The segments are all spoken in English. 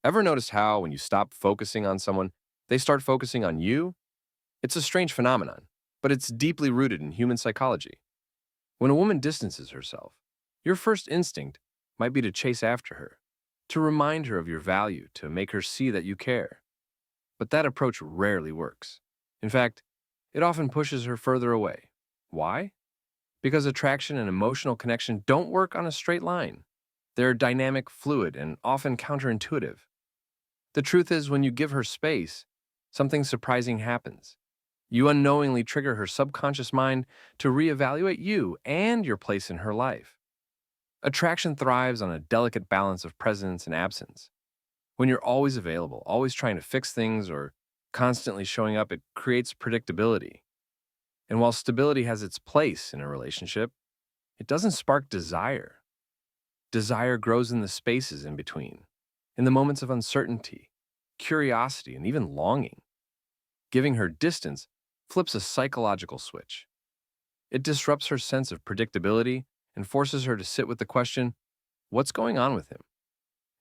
Ever noticed how, when you stop focusing on someone, they start focusing on you? It's a strange phenomenon, but it's deeply rooted in human psychology. When a woman distances herself, your first instinct might be to chase after her, to remind her of your value, to make her see that you care. But that approach rarely works. In fact, it often pushes her further away. Why? Because attraction and emotional connection don't work on a straight line. They're dynamic, fluid, and often counterintuitive. The truth is, when you give her space, something surprising happens. You unknowingly trigger her subconscious mind to reevaluate you and your place in her life. Attraction thrives on a delicate balance of presence and absence. When you're always available, always trying to fix things, or constantly showing up, it creates predictability. And while stability has its place in a relationship, it doesn't spark desire. Desire grows in the spaces in between, in the moments of uncertainty, curiosity, and even longing. Giving her distance flips a psychological switch. It disrupts her sense of predictability and forces her to sit with the question, what's going on with him?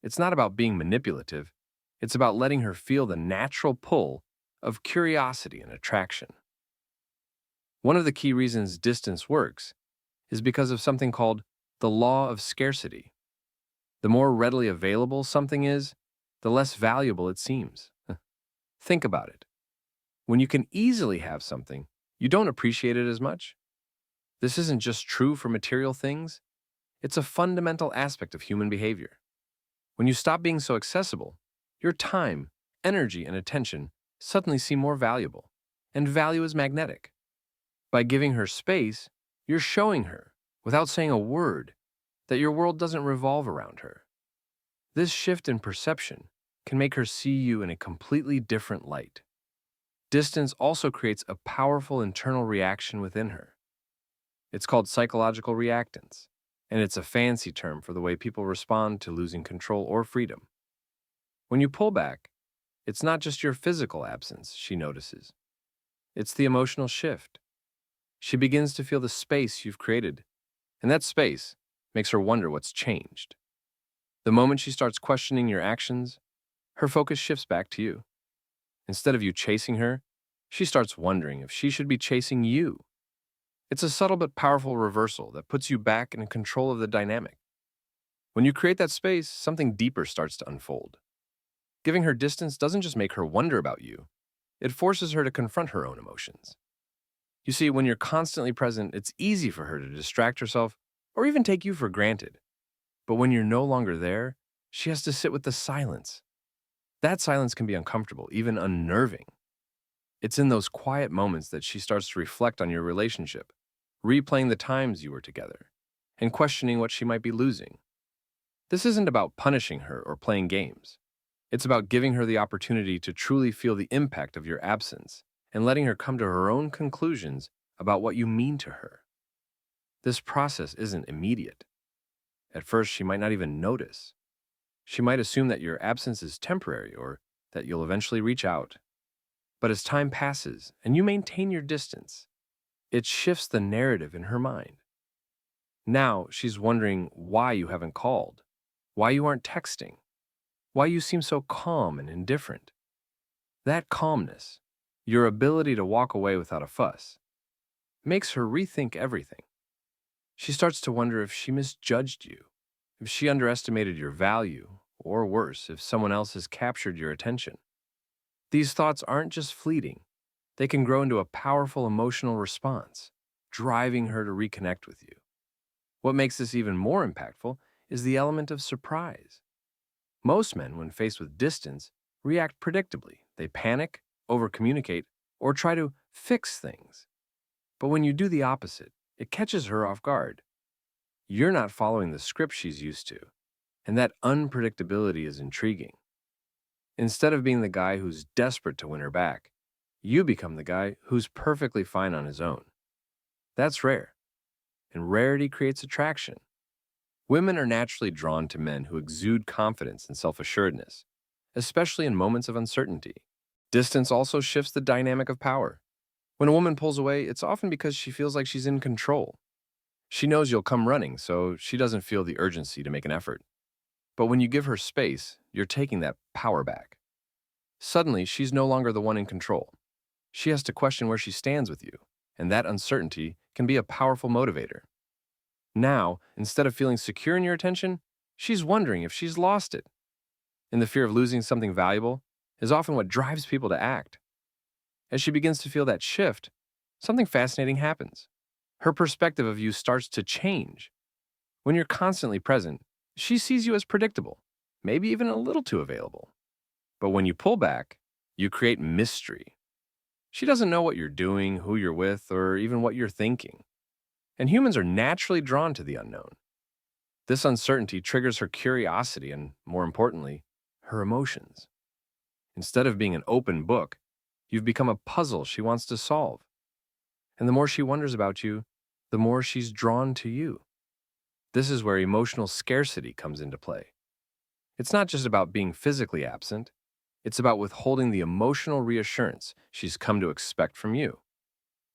It's not about being manipulative, it's about letting her feel the natural pull of curiosity and attraction. One of the key reasons distance works is because of something called the law of scarcity. The more readily available something is, the less valuable it seems. Think about it. When you can easily have something, you don't appreciate it as much. This isn't just true for material things, it's a fundamental aspect of human behavior. When you stop being so accessible, your time, energy, and attention suddenly seem more valuable, and value is magnetic. By giving her space, you're showing her, without saying a word, that your world doesn't revolve around her. This shift in perception can make her see you in a completely different light. Distance also creates a powerful internal reaction within her. It's called psychological reactance, and it's a fancy term for the way people respond to losing control or freedom. When you pull back, it's not just your physical absence she notices, it's the emotional shift. She begins to feel the space you've created, and that space makes her wonder what's changed. The moment she starts questioning your actions, her focus shifts back to you. Instead of you chasing her, she starts wondering if she should be chasing you. It's a subtle but powerful reversal that puts you back in control of the dynamic. When you create that space, something deeper starts to unfold. Giving her distance doesn't just make her wonder about you, it forces her to confront her own emotions. You see, when you're constantly present, it's easy for her to distract herself or even take you for granted. But when you're no longer there, she has to sit with the silence. That silence can be uncomfortable, even unnerving. It's in those quiet moments that she starts to reflect on your relationship, replaying the times you were together, and questioning what she might be losing. This isn't about punishing her or playing games. It's about giving her the opportunity to truly feel the impact of your absence and letting her come to her own conclusions about what you mean to her. This process isn't immediate. At first, she might not even notice. She might assume that your absence is temporary or that you'll eventually reach out. But as time passes and you maintain your distance, it shifts the narrative in her mind. Now she's wondering why you haven't called, why you aren't texting, why you seem so calm and indifferent. That calmness, your ability to walk away without a fuss, makes her rethink everything. She starts to wonder if she misjudged you, if she underestimated your value, or worse, if someone else has captured your attention. These thoughts aren't just fleeting, they can grow into a powerful emotional response, driving her to reconnect with you. What makes this even more impactful is the element of surprise. Most men, when faced with distance, react predictably. They panic, overcommunicate, or try to fix things. But when you do the opposite, it catches her off guard. You're not following the script she's used to, and that unpredictability is intriguing. Instead of being the guy who's desperate to win her back, you become the guy who's perfectly fine on his own. That's rare, and rarity creates attraction. Women are naturally drawn to men who exude confidence and self-assuredness, especially in moments of uncertainty. Distance also shifts the dynamic of power. When a woman pulls away, it's often because she feels like she's in control. She knows you'll come running, so she doesn't feel the urgency to make an effort. But when you give her space, you're taking that power back. Suddenly, she's no longer the one in control. She has to question where she stands with you, and that uncertainty can be a powerful motivator. Now, instead of feeling secure in your attention, she's wondering if she's lost it. And the fear of losing something valuable is often what drives people to act. As she begins to feel that shift, something fascinating happens. Her perspective of you starts to change. When you're constantly present, she sees you as predictable, maybe even a little too available. But when you pull back, you create mystery. She doesn't know what you're doing, who you're with, or even what you're thinking. And humans are naturally drawn to the unknown. This uncertainty triggers her curiosity and, more importantly, her emotions. Instead of being an open book, you've become a puzzle she wants to solve. And the more she wonders about you, the more she's drawn to you. This is where emotional scarcity comes into play. It's not just about being physically absent, it's about withholding the emotional reassurance she's come to expect from you.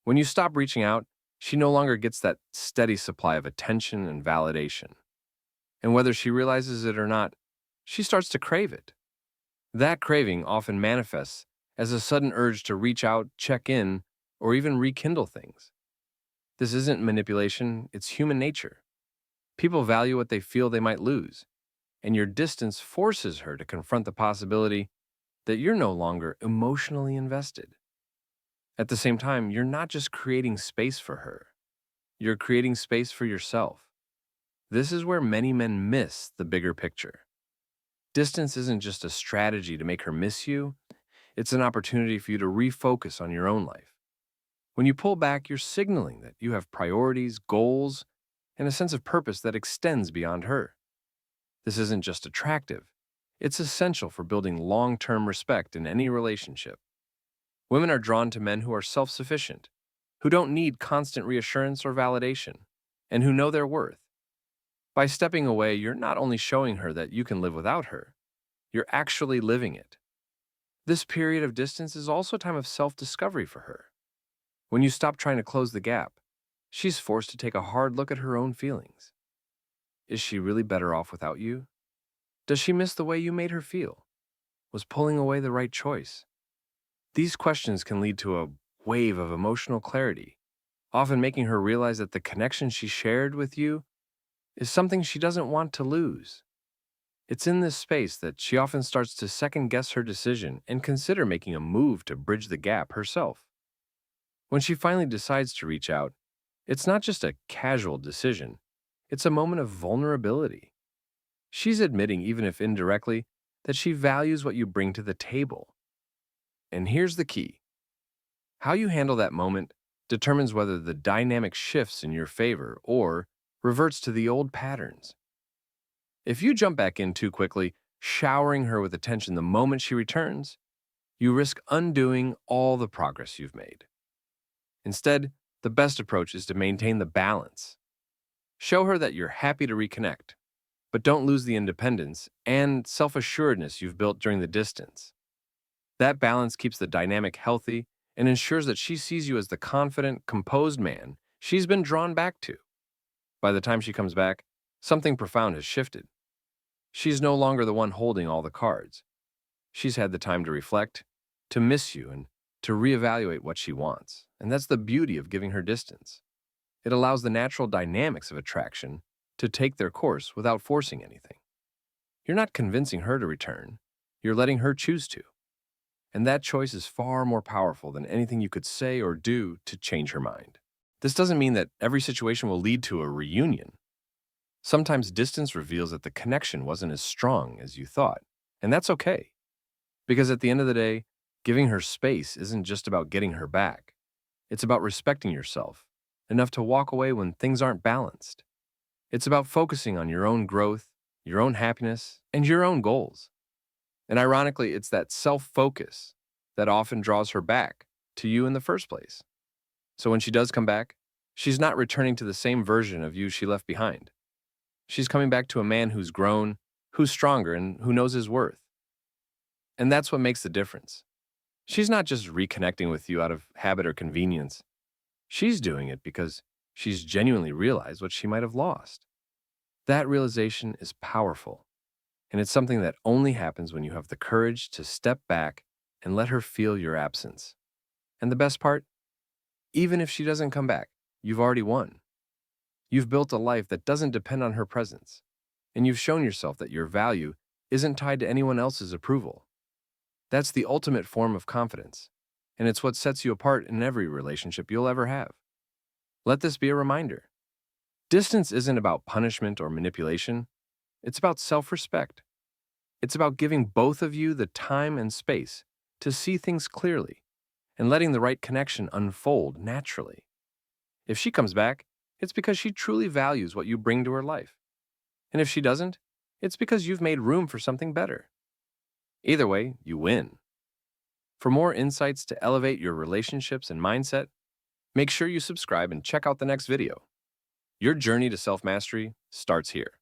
When you stop reaching out, she no longer gets that steady supply of attention and validation. And whether she realizes it or not, she starts to crave it. That craving often manifests as a sudden urge to reach out, check in, or even rekindle things. This isn't manipulation, it's human nature. People value what they feel they might lose, and your distance forces her to confront the possibility that you're no longer emotionally invested. At the same time, you're not just creating space for her, you're creating space for yourself. This is where many men miss the bigger picture. Distance isn't just a strategy to make her miss you, it's an opportunity for you to refocus on your own life. When you pull back, you're signaling that you have priorities, goals, and a sense of purpose that extends beyond her. This isn't just attractive, it's essential for building long-term respect in any relationship. Women are drawn to men who are self-sufficient, who don't need constant reassurance or validation, and who know their worth. By stepping away, you're not only showing her that you can live without her, you're actually living it. This period of distance is also a time of self-discovery for her. When you stop trying to close the gap, she's forced to take a hard look at her own feelings. Is she really better off without you? Does she miss the way you made her feel? Was pulling away the right choice? These questions can lead to a wave of emotional clarity, often making her realize that the connection she shared with you is something she doesn't want to lose. It's in this space that she often starts to second-guess her decision and consider making a move to bridge the gap herself. When she finally decides to reach out, it's not just a casual decision, it's a moment of vulnerability. She's admitting, even if indirectly, that she values what you bring to the table. And here's the key. How you handle that moment determines whether the dynamic shifts in your favor or reverts to the old patterns. If you jump back in too quickly, showering her with attention the moment she returns, you risk undoing all the progress you've made. Instead, the best approach is to maintain the balance. Show her that you're happy to reconnect, but don't lose the independence and self-assuredness you've built during the distance. That balance keeps the dynamic healthy and ensures that she sees you as the confident, composed man she's been drawn back to. By the time she comes back, something profound has shifted. She's no longer the one holding all the cards. She's had the time to reflect, to miss you, and to reevaluate what she wants. And that's the beauty of giving her distance. It allows the natural dynamics of attraction to take their course without forcing anything. You're not convincing her to return, you're letting her choose to. And that choice is far more powerful than anything you could say or do to change her mind. This doesn't mean that every situation will lead to a reunion. Sometimes distance reveals that the connection wasn't as strong as you thought, and that's okay. Because at the end of the day, giving her space isn't just about getting her back. It's about respecting yourself enough to walk away when things aren't balanced. It's about focusing on your own growth, your own happiness, and your own goals. And ironically, it's that self-focus that often draws her back to you in the first place. So when she does come back, she's not returning to the same version of you she left behind. She's coming back to a man who's grown, who's stronger, and who knows his worth. And that's what makes the difference. She's not just reconnecting with you out of habit or convenience. She's doing it because she's genuinely realized what she might have lost. That realization is powerful. And it's something that only happens when you have the courage to step back and let her feel your absence. And the best part, even if she doesn't come back, you've already won. You've built a life that doesn't depend on her presence, and you've shown yourself that your value isn't tied to anyone else's approval. That's the ultimate form of confidence, and it's what sets you apart in every relationship you'll ever have. Let this be a reminder. Distance isn't about punishment or manipulation, it's about self-respect. It's about giving both of you the time and space to see things clearly and letting the right connection unfold naturally. If she comes back, it's because she truly values what you bring to her life. And if she doesn't, it's because you've made room for something better. Either way, you win. For more insights to elevate your relationships and mindset, make sure you subscribe and check out the next video. Your journey to self-mastery starts here.